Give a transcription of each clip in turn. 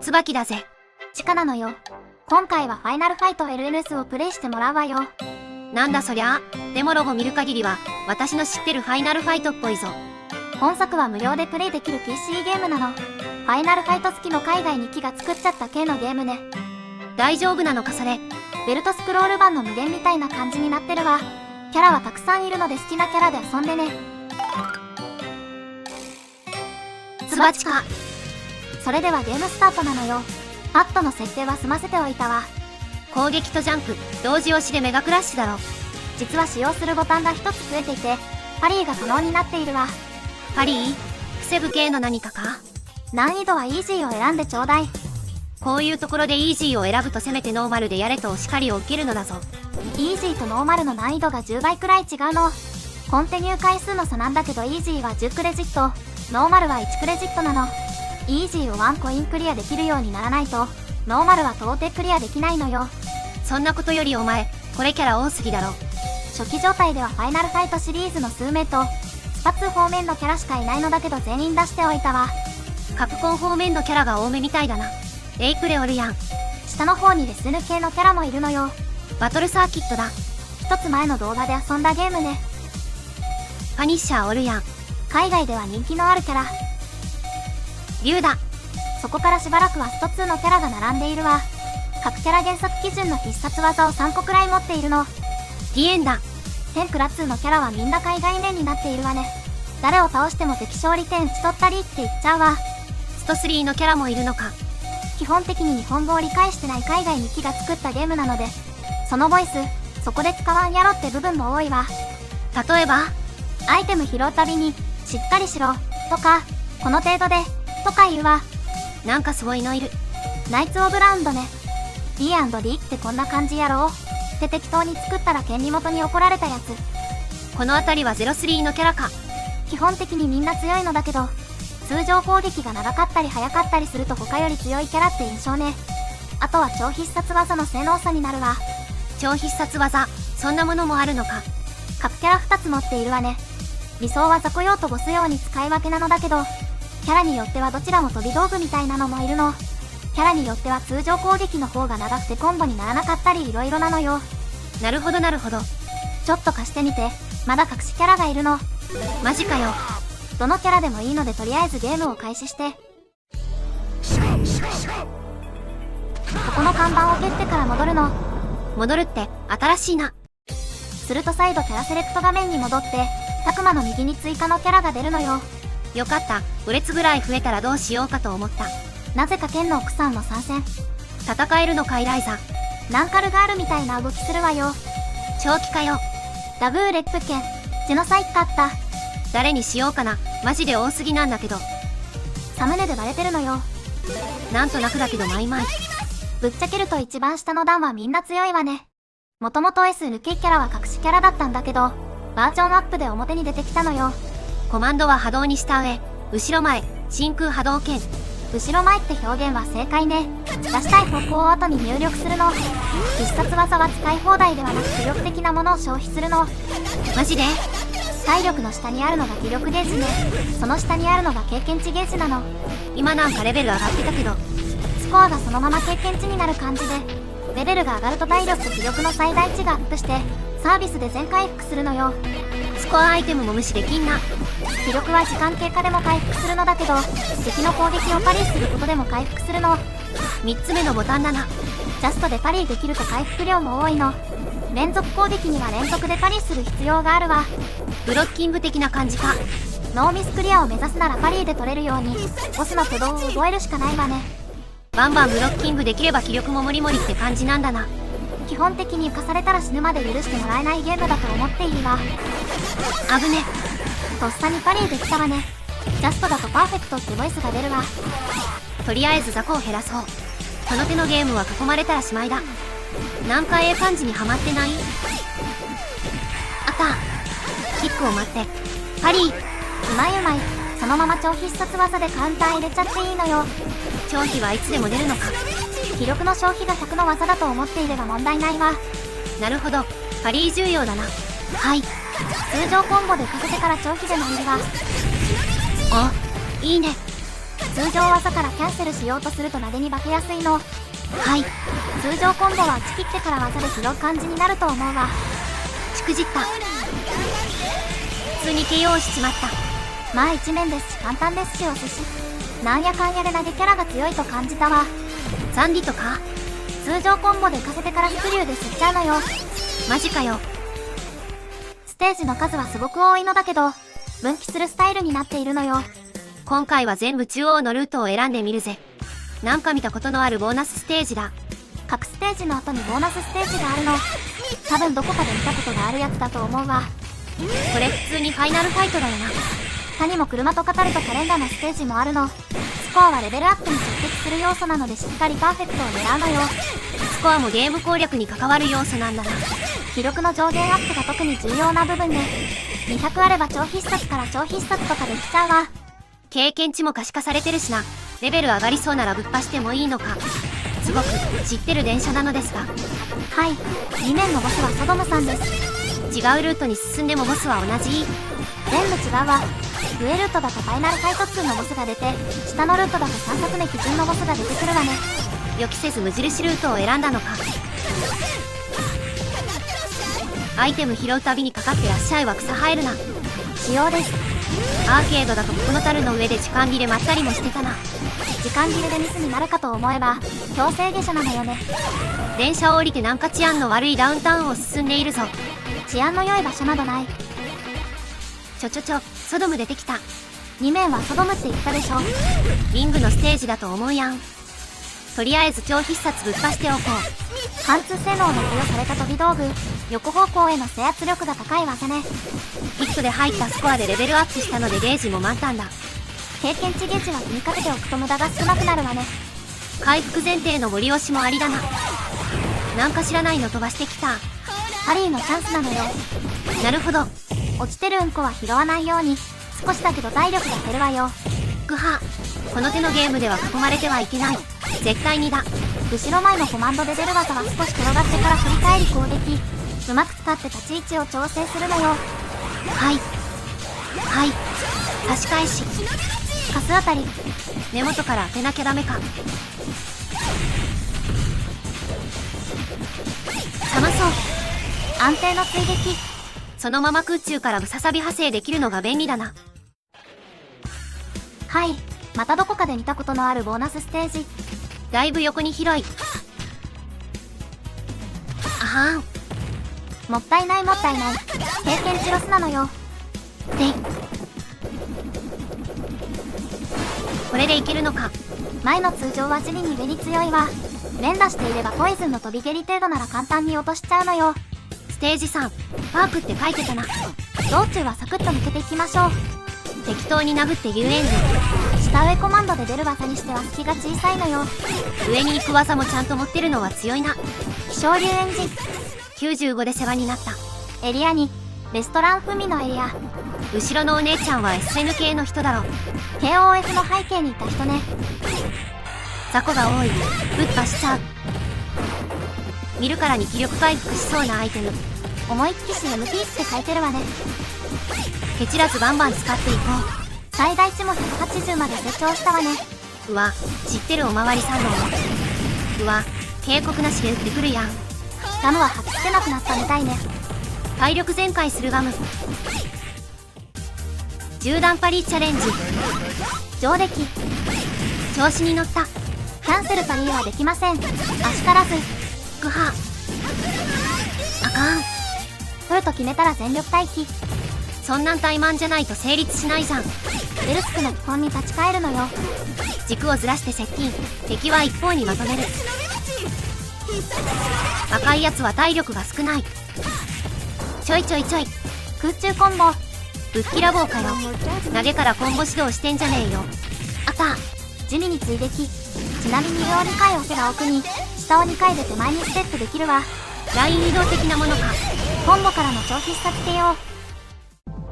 椿だぜ。チカなのよ。今回はファイナルファイト LNS をプレイしてもらうわよ。なんだそりゃあ。デモロゴ見る限りは、私の知ってるファイナルファイトっぽいぞ。本作は無料でプレイできる PC ゲームなの。ファイナルファイト好きの海外2期が作っちゃった系のゲームね。大丈夫なのかそれ。ベルトスクロール版の無限みたいな感じになってるわ。キャラはたくさんいるので好きなキャラで遊んでね。つばちか。それではゲームスタートなのよ。パッドの設定は済ませておいたわ。攻撃とジャンプ、同時押しでメガクラッシュだろ。実は使用するボタンが1つ増えていて、パリーが可能になっているわ。パリー？防ぐ系の何かか？難易度はイージーを選んでちょうだい。こういうところでイージーを選ぶとせめてノーマルでやれとお叱りを受けるのだぞ。イージーとノーマルの難易度が10倍くらい違うの。コンテニュー回数の差なんだけどイージーは10クレジット、ノーマルは1クレジットなの。イージーを1コインクリアできるようにならないと、ノーマルは到底クリアできないのよ。そんなことよりお前、これキャラ多すぎだろ。初期状態ではファイナルファイトシリーズの数名と、スパ2方面のキャラしかいないのだけど全員出しておいたわ。カプコン方面のキャラが多めみたいだな。エイクレおるやん。下の方にレスヌ系のキャラもいるのよ。バトルサーキットだ。一つ前の動画で遊んだゲームね。パニッシャーおるやん。海外では人気のあるキャラ。竜だ。そこからしばらくはスト2のキャラが並んでいるわ。各キャラ原作基準の必殺技を3個くらい持っているの。ギエンだ。10クラ2のキャラはみんな海外面になっているわね。誰を倒しても敵勝利点打ち取ったりって言っちゃうわ。スト3のキャラもいるのか。基本的に日本語を理解してない海外2期が作ったゲームなので、そのボイス、そこで使わんやろって部分も多いわ。例えば、アイテム拾うたびに、しっかりしろ、とか、この程度で、とか言うわ。なんかすごいのいる。ナイツ・オブ・ラウンドね。D&D ってこんな感じやろって適当に作ったら権利元に怒られたやつ。この辺りは03のキャラか。基本的にみんな強いのだけど、通常攻撃が長かったり早かったりすると他より強いキャラって印象ね。あとは超必殺技の性能差になるわ。超必殺技、そんなものもあるのか。各キャラ2つ持っているわね。理想は雑魚用とボス用に使い分けなのだけど、キャラによってはどちらも飛び道具みたいなのもいるの。キャラによっては通常攻撃の方が長くてコンボにならなかったり色々なのよ。なるほどなるほど。ちょっと貸してみて。まだ隠しキャラがいるの。マジかよ。どのキャラでもいいのでとりあえずゲームを開始して。ここの看板を蹴ってから戻るの。戻るって新しいな。すると再度キャラセレクト画面に戻って、タクマの右に追加のキャラが出るのよ。よかった。5列ぐらい増えたらどうしようかと思った。なぜか剣の奥さんも参戦。戦えるのかイライザ。ナンカルガールみたいな動きするわよ。長期かよ。ラブーレップ剣、ジェノサイカッタ。誰にしようかな。マジで多すぎなんだけど。サムネでバレてるのよ。なんとなくだけどマイマイ。ぶっちゃけると一番下の段はみんな強いわね。もともと S 抜けキャラは隠しキャラだったんだけど、バージョンアップで表に出てきたのよ。コマンドは波動にした上、後ろ前、真空波動拳。後ろ前って表現は正解ね。出したい方向を後に入力するの。必殺技は使い放題ではなく気力的なものを消費するの。マジで？体力の下にあるのが気力ゲージね。その下にあるのが経験値ゲージなの。今なんかレベル上がってたけど。スコアがそのまま経験値になる感じで、レベルが上がると体力と気力の最大値がアップして、サービスで全回復するのよ。スコアアイテムも無視できんな。気力は時間経過でも回復するのだけど、敵の攻撃をパリーすることでも回復するの。3つ目のボタンだな。ジャストでパリーできると回復量も多いの。連続攻撃には連続でパリーする必要があるわ。ブロッキング的な感じか。ノーミスクリアを目指すならパリーで取れるように、ボスの挙動を覚えるしかないわね。バンバンブロッキングできれば気力もモリモリって感じなんだな。基本的に浮かされたら死ぬまで許してもらえないゲームだと思っていいわ。危ね。とっさにパリーできたわね。ジャストだとパーフェクトってボイスが出るわ。とりあえず雑魚を減らそう。この手のゲームは囲まれたらしまいだ。なんか感じにはまってない？あった。キックを待って。パリー。うまいうまい。そのまま超必殺技でカウンター入れちゃっていいのよ。超費はいつでも出るのか。気力の消費が100の技だと思っていれば問題ないわ。なるほど。パリー重要だな。はい。通常コンボでかけてから超費でもいるわ。あ、いいね。通常技からキャンセルしようとすると投げに化けやすいの。はい。通常コンボは打ち切ってから技で拾う感じになると思うわ。しくじった。普通に KO しちまった。まあ一面ですし簡単ですしお寿司。なんやかんやで投げキャラが強いと感じたわ。ザンリとか通常コンボで浮かせてからスクリューで吸っちゃうのよ。マジかよ。ステージの数はすごく多いのだけど、分岐するスタイルになっているのよ。今回は全部中央のルートを選んでみるぜ。なんか見たことのあるボーナスステージだ。各ステージの後にボーナスステージがあるの。多分どこかで見たことがあるやつだと思うわ。これ普通にファイナルファイトだよな。他にも車とカタルとカレンダーのステージもあるの。スコアはレベルアップに直結する要素なのでしっかりパーフェクトを狙うのよ。スコアもゲーム攻略に関わる要素なんだな。記録の上限アップが特に重要な部分で、200あれば超必殺から超必殺とかできちゃうわ。経験値も可視化されてるしな。レベル上がりそうならぶっ破してもいいのか。すごく知ってる電車なのですが。はい、2面のボスはソドムさんです。違うルートに進んでもボスは同じ。全部違うわ。上ルートだとファイナルファイト2のボスが出て、下のルートだと3作目基準のボスが出てくるわね。予期せず無印ルートを選んだのか。アイテム拾うたびにかかってらっしゃいは草生えるな。仕様です。アーケードだとここの樽の上で時間切れまったりもしてたな。時間切れでミスになるかと思えば強制下車なのよね。電車を降りてなんか治安の悪いダウンタウンを進んでいるぞ。治安の良い場所などない。ソドム出てきた。2面はソドムって言ったでしょ。リングのステージだと思うやん。とりあえず超必殺ぶっ破しておこう。貫通性能の付与された飛び道具、横方向への制圧力が高い技ね。ヒットで入ったスコアでレベルアップしたのでゲージも満タンだ。経験値ゲージは気にかけておくと無駄が少なくなるわね。回復前提の森押しもありだな。なんか知らないの飛ばしてきた。ハリーのチャンスなのよ。なるほど。落ちてるうんこは拾わないように。少しだけど体力が減るわよ。グハ。この手のゲームでは囲まれてはいけない。絶対にだ。後ろ前のコマンドで出る技は少し転がってから振り返り攻撃。うまく使って立ち位置を調整するのよ。はい差し返し。カスあたり。根元から当てなきゃダメか。冷まそう。安定の追撃。そのまま空中からムササビ派生できるのが便利だな。はい、またどこかで見たことのあるボーナスステージ。だいぶ横に広い。あはん。もったいない。経験値ロスなのよ。で、これでいけるのか。前の通常は地味に上に強いわ。連打していればポイズンの飛び蹴り程度なら簡単に落としちゃうのよ。ステージ3、パークって書いてたな。道中はサクッと抜けていきましょう。適当に殴って遊園地。下上コマンドで出る技にしては隙が小さいのよ。上に行く技もちゃんと持ってるのは強いな。気象流エンジン。95で世話になった。エリアに、レストランフミのエリア。後ろのお姉ちゃんは SN 系の人だろ。KOF の背景にいた人ね。雑魚が多い。ぶっ破しちゃう。見るからに気力回復しそうなアイテム。思いっきし MP って書いてるわね。ケチらずバンバン使っていこう。最大値も180まで成長したわね。うわ、知ってるおまわりさんの。うわ、警告なしで撃ってくるやん。ガムは吐き捨てなくなったみたいね。体力全開するガム。銃弾パリチャレンジ。上出来。調子に乗った。キャンセルパリはできません。足からず。グハ。あかん。取ると決めたら全力待機。そんなん怠慢じゃないと成立しないじゃん。ベルスクの基本に立ち返るのよ。軸をずらして接近。敵は一方にまとめる。赤いやつは体力が少ない。ちょい。空中コンボ。ぶっきらぼうかよ。投げからコンボ指導してんじゃねえよ。あった。地味に追撃。ちなみに上を2回押せば奥に、下を2回で手前にステップできるわ。ライン移動的なものか。コンボからの超必殺系を。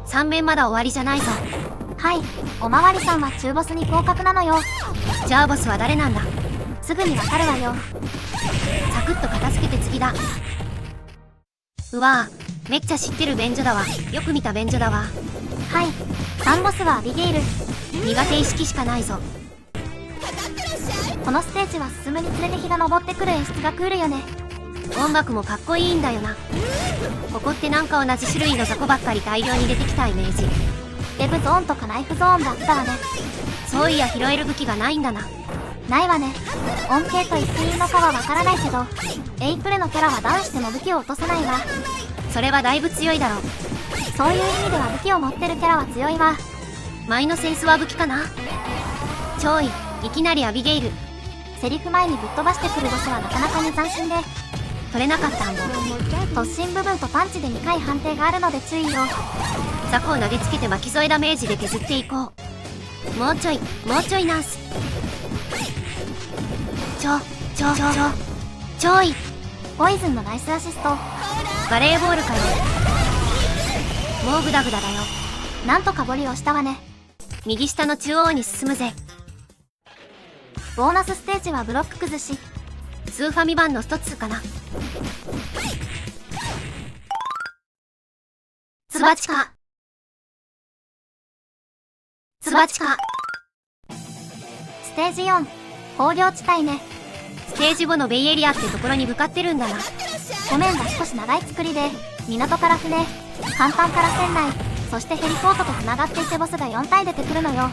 3面まだ終わりじゃないぞ。はい、おまわりさんは中ボスに降格なのよ。じゃあボスは誰なんだ。すぐにわかるわよ。サクッと片付けて次だ。うわぁ、めっちゃ知ってる便所だわ。よく見た便所だわ。はい、3ボスはアビゲイル。苦手意識しかないぞ。このステージは進むにつれて日が昇ってくる演出がクールよね。音楽もかっこいいんだよな。ここってなんか同じ種類の雑魚ばっかり大量に出てきたイメージ。デブゾーンとかナイフゾーンだったわね。そういや拾える武器がないんだな。ないわね。恩恵と言っていいのかはわからないけど、エイプレのキャラはダウンしても武器を落とさないわ。それはだいぶ強いだろう。そういう意味では武器を持ってるキャラは強いわ。舞のセンスは武器かな。超いきなりアビゲイル。セリフ前にぶっ飛ばしてくるボスはなかなかに斬新で、取れなかったんだ。突進部分とパンチで2回判定があるので注意を。雑魚を投げつけて巻き添えダメージで削っていこう。もうちょいナース。ちょい。ポイズンのナイスアシスト。バレーボールかよ。もうグダグダだよ。なんとかボリをしたわね。右下の中央に進むぜ。ボーナスステージはブロック崩し。スーファミ版の一つかな。ツバチカ。ステージ4、工業地帯ね。ステージ5のベイエリアってところに向かってるんだな。湖面が少し長い作りで、港から船、甲板から船内、そしてヘリポートと繋がっていてボスが4体出てくるのよ。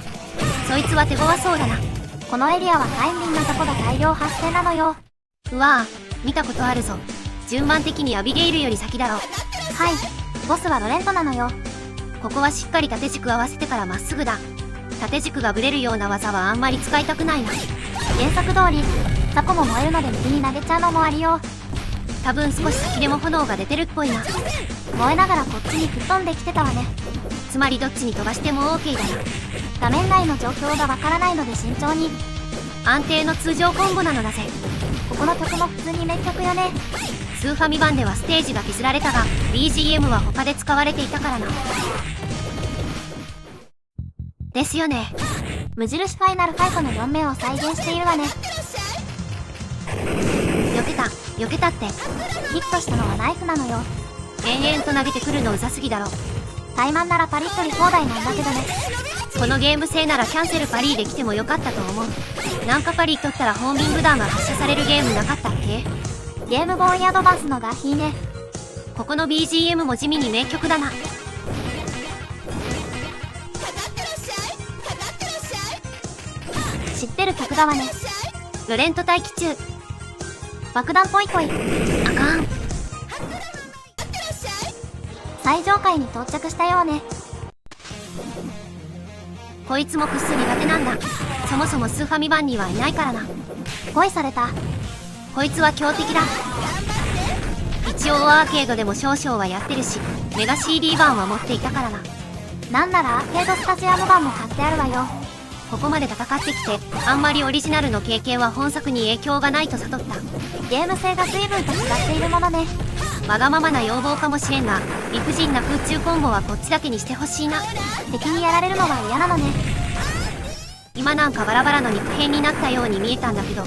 そいつは手強そうだな。このエリアはタイミンのとこが大量発生なのよ。うわぁ、見たことあるぞ。順番的にアビゲイルより先だろ。はい、ボスはロレントなのよ。ここはしっかり縦軸合わせてからまっすぐだ。縦軸がブレるような技はあんまり使いたくないな。原作通り、雑魚も燃えるので右に投げちゃうのもありよ。多分少し先でも炎が出てるっぽいな。燃えながらこっちに吹っ飛んできてたわね。つまりどっちに飛ばしても OK だな。画面内の状況がわからないので慎重に。安定の通常コンボなのだぜ。ここの曲も普通に名曲よね。スーファミ版ではステージが削られたが BGM は他で使われていたからな。ですよね。無印ファイナルファイトの4面を再現しているわね。避けたって。ヒットしたのはナイフなのよ。延々と投げてくるのうざすぎだろ。怠慢ならパリッとり放題なんだけどね。このゲーム性ならキャンセルパリーできてもよかったと思う。なんかパリー取ったらホーミング弾が発射されるゲームなかったっけ。ゲームボーイアドバンスのガヒーね。ここの BGM も地味に名曲だな。知ってる曲だわね。ロレント待機中。爆弾ポイポイ。あかん。最上階に到着したようね。こいつもクッス苦手なんだ。そもそもスーファミ版にはいないからな。恋された。こいつは強敵だ。一応アーケードでも少々はやってるし、メガ CD 版は持っていたからな。なんならアーケードスタジアム版も買ってあるわよ。ここまで戦ってきて、あんまりオリジナルの経験は本作に影響がないと悟った。ゲーム性が随分と違っているものね。わがままな要望かもしれんが、理不尽な空中コンボはこっちだけにしてほしいな。敵にやられるのは嫌なのね。今なんかバラバラの肉片になったように見えたんだけど。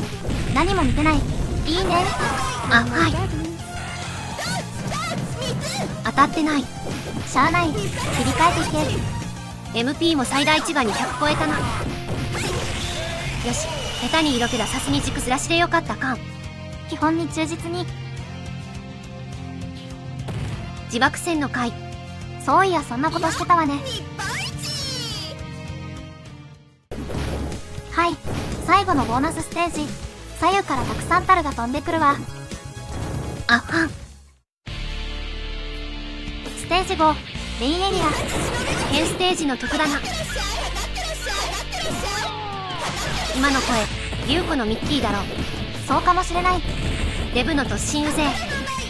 何も見てない。いいね。あ、はい。当たってない。しゃあない。切り替えていけ。MP も最大値が200超えたな。よし、下手に色気出さずに軸ずらしでよかったかん。基本に忠実に。自爆戦の回。そういやそんなことしてたわね。はい、最後のボーナスステージ。左右からたくさんタルが飛んでくるわ。あはん。ステージ5、メインエリア。変ステージの曲だな。今の声、リュウコのミッキーだろ。そうかもしれない。デブの突進うぜ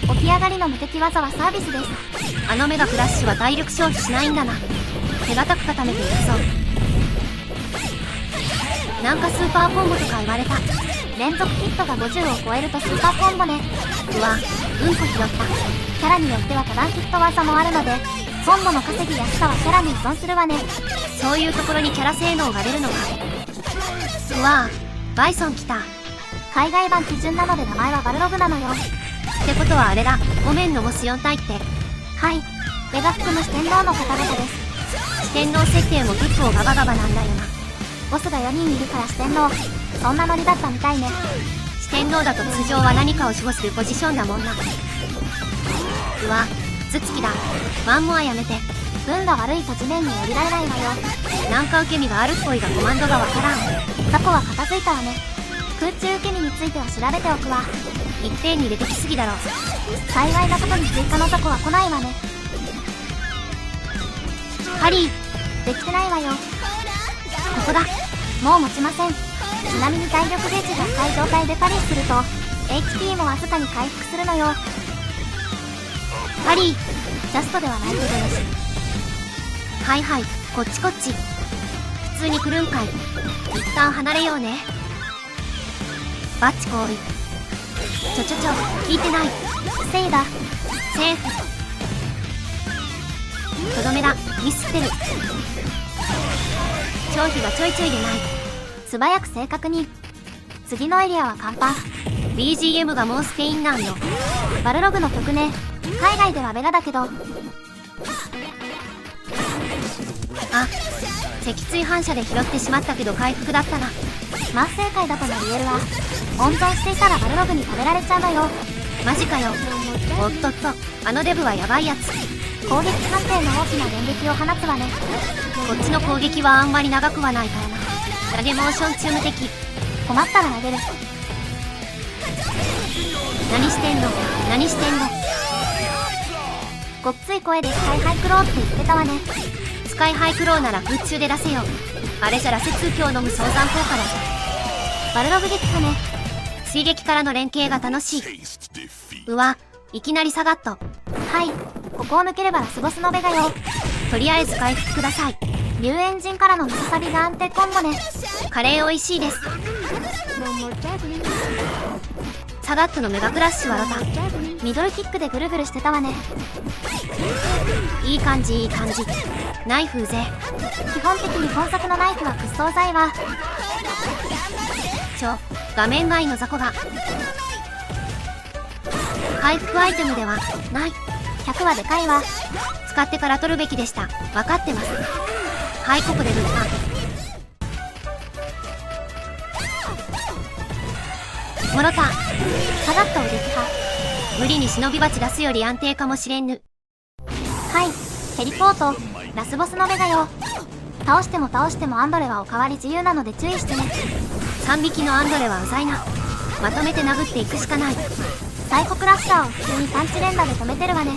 起き上がりの無敵技はサービスです。あのメガフラッシュは体力消費しないんだな。手堅く固めていくぞ。なんかスーパーコンボとか言われた。連続ヒットが50を超えるとスーパーコンボね。うわ、うんこ拾った。キャラによっては多段ヒット技もあるので、コンボの稼ぎやすさはキャラに依存するわね。そういうところにキャラ性能が出るのか。うわぁ、バイソン来た。海外版基準なので名前はバルログなのよ。ってことはあれだ、ごめんのモス4体って。はい、ベガ含む四天王の方々です。四天王設定も結構ガバガバなんだよな。ボスが4人いるから四天王。そんなノリだったみたいね。四天王だと通常は何かを守護するポジションだもんな。うわ、頭突きだ。ワンモアやめて。運が悪いと地面に降りられないわよ。なんか受け身があるっぽいがコマンドがわからん。ザコは片付いたわね。空中受け身については調べておくわ。一点に出てきすぎだろ。幸いなことに追加のザコは来ないわね。ハリー、できてないわよ。ここだ。もう持ちません。ちなみに体力ゲージが高い状態でパリすると HP もわずかに回復するのよ。ハリー、ジャストではないけどよし。はいはい、こっちこっち。普通に来るんかい。一旦離れようね。バッチコール。聞いてない。セイだ。セーフ。とどめだ。ミスってる。消費がちょいちょいでない。素早く正確に。次のエリアは簡単。 BGM がもうスペインなんよ。バルログの曲ね。海外ではベガだけど。あ、脊椎反射で拾ってしまったけど回復だったな。真っ正解だとも言えるわ。温存していたらバルログに食べられちゃうのよ。マジかよ。おっとっと、あのデブはやばいやつ。攻撃判定の大きな連撃を放つわね。こっちの攻撃はあんまり長くはないからな。投げモーション中無敵。困ったら投げる。何してんの。ごっつい声でスカイハイクローって言ってたわね。スカイハイクローなら空中で出せよ。あれじゃ羅刹雨を飲む相残効果だ。バルログ撃破ね。追撃からの連携が楽しい。うわ、いきなり下がった。はい、ここを抜ければラスボスのベガよ。とりあえず回復ください。竜エンジンからのムササビが安定コンボね。カレー美味しいです。サガットのメガクラッシュはロタ。ミドルキックでぐるぐるしてたわね。いい感じ。ナイフうぜ。基本的に本作のナイフはクッソ剤は。画面外の雑魚が。回復アイテムではない。100はでかいわ。使ってから取るべきでした。分かってます。はい、ここでルッタ。もろた。サガットを撃破。無理に忍び鉢出すより安定かもしれんぬ。はい、ヘリポート。ラスボスのベガよ。倒してもアンドレはおかわり自由なので注意してね。3匹のアンドレはうざいな。まとめて殴っていくしかない。サイコクラッシャーを普通にパンチ連打で止めてるわね。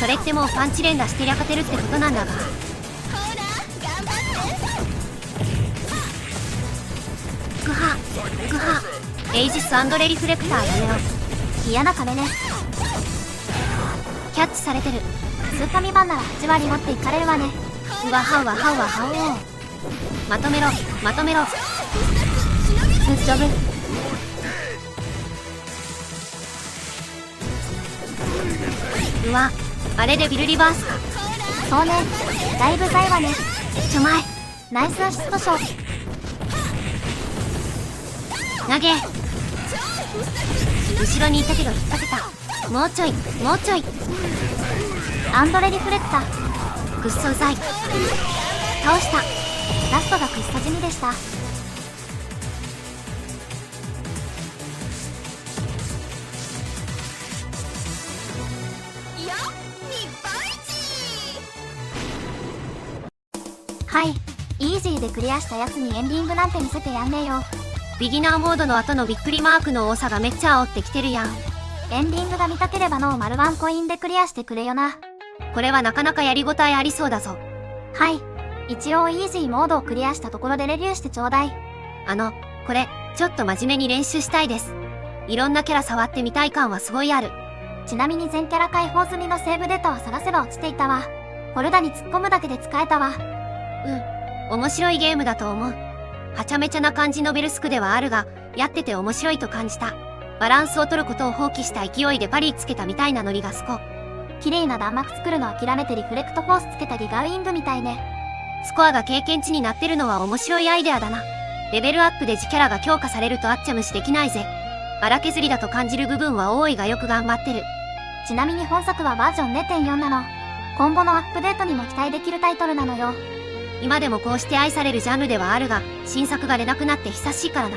それってもうパンチ連打してりゃ勝てるってことなんだが。グハエイジスアンドレリフレクターやめろ。嫌な金ね。キャッチされてる。スーパミ版なら8割持っていかれるわね。うわはうわお。まとめろ。グッジョブ。うわ、あれでビルリバースか。そうね、だいぶざいわね。前。ナイスアシストショー。投げ。後ろにいたけど引っ掛けた。もうちょい。アンドレリフレクター。くっそうざい。倒した。ラストがクッソ地味でした。はい、イージーでクリアしたやつにエンディングなんて見せてやんねえよ。ビギナーモードの後のびっくりマークの多さがめっちゃ煽ってきてるやん。エンディングが見たければの丸ワンコインでクリアしてくれよな。これはなかなかやりごたえありそうだぞ。はい、一応イージーモードをクリアしたところでレビューしてちょうだい。これちょっと真面目に練習したいです。いろんなキャラ触ってみたい感はすごいある。ちなみに全キャラ解放済みのセーブデータは探せば落ちていたわ。フォルダに突っ込むだけで使えたわ。面白いゲームだと思う。はちゃめちゃな感じのベルスクではあるが、やってて面白いと感じた。バランスを取ることを放棄した勢いでパリつけたみたいなノリがスコ。綺麗な弾幕作るの諦めてリフレクトフォースつけたギガウィングみたいね。スコアが経験値になってるのは面白いアイデアだな。レベルアップで自キャラが強化されるとあっちゃ無視できないぜ。荒削りだと感じる部分は多いがよく頑張ってる。ちなみに本作はバージョン 0.4 なの。今後のアップデートにも期待できるタイトルなのよ。今でもこうして愛されるジャンルではあるが、新作が出なくなって久しいからな。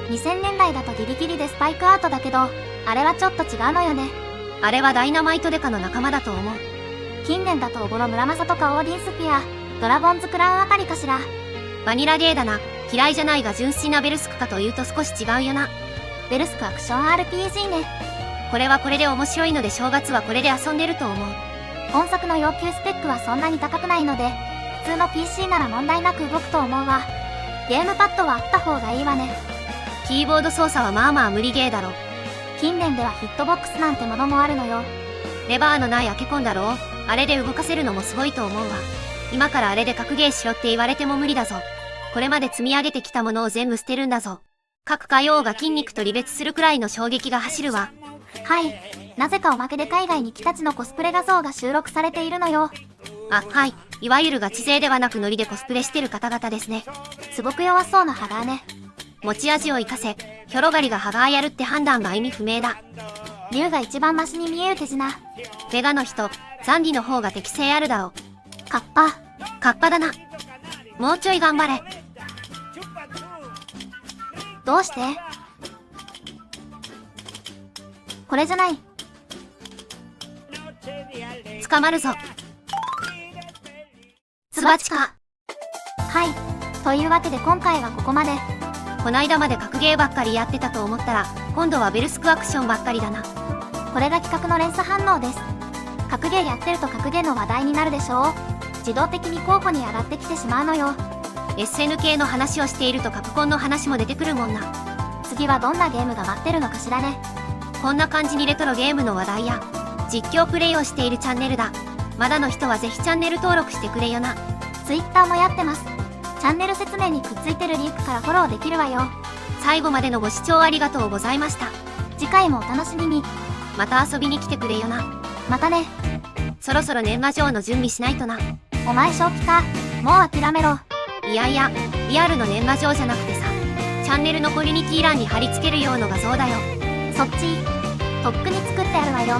2000年代だとギリギリでスパイクアウトだけど、あれはちょっと違うのよね。あれはダイナマイトデカの仲間だと思う。近年だとオボロ村正とかオーディンスフィア、ドラゴンズクラウンあたりかしら。バニラゲーだな。嫌いじゃないが純粋なベルスクかというと少し違うよな。ベルスクアクション RPG ね。これはこれで面白いので正月はこれで遊んでると思う。本作の要求スペックはそんなに高くないので、普通の PC なら問題なく動くと思うわ。ゲームパッドはあった方がいいわね。キーボード操作はまあまあ無理ゲーだろ。近年ではヒットボックスなんてものもあるのよ。レバーのないアケコンだろう。あれで動かせるのもすごいと思うわ。今からあれで格ゲーしろって言われても無理だぞ。これまで積み上げてきたものを全部捨てるんだぞ。各海王が筋肉と離別するくらいの衝撃が走るわ。はい。なぜかおまけで海外に日立のコスプレ画像が収録されているのよ。あ、はい。いわゆるガチ勢ではなくノリでコスプレしてる方々ですね。すごく弱そうなハガーね。持ち味を生かせ、ヒョロガリがハガーやるって判断が意味不明だ。竜が一番マシに見える手品。ベガの人、ザンギの方が適性あるだろう。カッパ。カッパだな。もうちょい頑張れ。どうして？これじゃない。捕まるぞ。ツバチか。はい。というわけで今回はここまで。こないだまで格ゲーばっかりやってたと思ったら、今度はベルスクアクションばっかりだな。これが企画の連鎖反応です。格ゲーやってると格ゲーの話題になるでしょう。自動的に候補に上がってきてしまうのよ。SNK の話をしているとカプコンの話も出てくるもんな。次はどんなゲームが待ってるのかしらね。こんな感じにレトロゲームの話題や実況プレイをしているチャンネルだ。まだの人はぜひチャンネル登録してくれよな。 Twitter もやってます。チャンネル説明にくっついてるリンクからフォローできるわよ。最後までのご視聴ありがとうございました。次回もお楽しみに。また遊びに来てくれよな。またね。そろそろ年賀状の準備しないとな。お前正気か？もう諦めろ。いやいや、リアルの年賀状じゃなくてさ、チャンネルのコミュニティ欄に貼り付ける用の画像だよ。そっち、とっくに作ってあるわよ。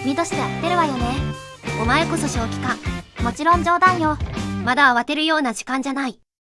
見としてやってるわよね。お前こそ正気か。もちろん冗談よ。まだ慌てるような時間じゃない。